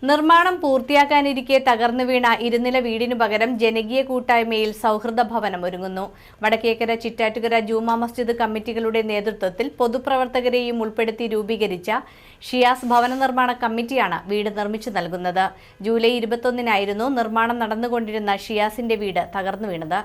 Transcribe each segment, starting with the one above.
നിർമ്മാണം പൂർത്തിയാക്കാനിരിക്കെ തകർന്നു വീണ ഇരുനില വീടിനു പകരം ജനകീയ കൂട്ടായ്മയിൽ സൗഹൃദ ഭവനം ഒരുങ്ങുന്നു. വടക്കേക്കര, ചിറ്റാറ്റുകര ജുമാ മസ്ജിദ് കമ്മിറ്റികളുടെ നേതൃത്വത്തിൽ പൊതുപ്രവർത്തകരെയും ഉൾപ്പെടുത്തി രൂപീകരിച്ച ഷിയാസ് ഭവന നിർമ്മാണ കമ്മിറ്റിയാണ് വീട് നിർമ്മിച്ചു നൽകുന്നത്. ജൂലൈ 21-നായിരുന്നു നിർമ്മാണം നടന്നുകൊണ്ടിരുന്ന ഷിയാസിന്റെ വീട് തകർന്നു വീണത്.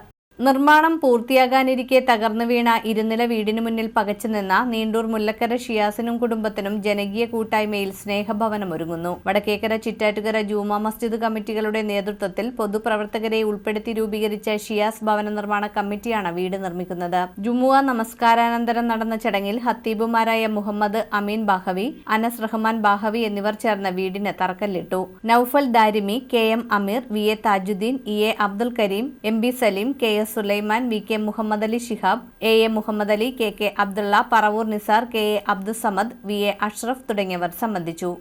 നിർമ്മാണം പൂർത്തിയാകാനിരിക്കെ തകർന്നു വീണ ഇരുനില വീടിനു മുന്നിൽ പകച്ചുനിന്ന നീണ്ടൂർ മുല്ലക്കര ഷിയാസിനും കുടുംബത്തിനും ജനകീയ കൂട്ടായ്മയിൽ സ്നേഹഭവനം ഒരുങ്ങുന്നു. വടക്കേക്കര, ചിറ്റാറ്റുകര ജുമാ മസ്ജിദ് കമ്മിറ്റികളുടെ നേതൃത്വത്തിൽ പൊതുപ്രവർത്തകരെ ഉൾപ്പെടുത്തി രൂപീകരിച്ച ഷിയാസ് ഭവന നിർമ്മാണ കമ്മിറ്റിയാണ് വീട് നിർമ്മിക്കുന്നത്. ജുമുഅ നമസ്കാരാനന്തരം നടന്ന ചടങ്ങിൽ ഹത്തീബുമാരായ മുഹമ്മദ് അമീൻ ബാഹവി, അനസ് റഹ്മാൻ ബാഹവി എന്നിവർ ചേർന്ന് വീടിന് തറക്കല്ലിട്ടു. നൌഫൽ ദാരിമി, KM അമീർ, VA Thajudheen, EA Abdul Kareem, MB Saleem, KS Sulaiman, VK Muhammad Ali Shihab, AA Muhammad Ali, KK Abdulla, Paravur Nisar, KA Abdussamad, VA Ashraf തുടങ്ങിയവർ സംബന്ധിച്ചു.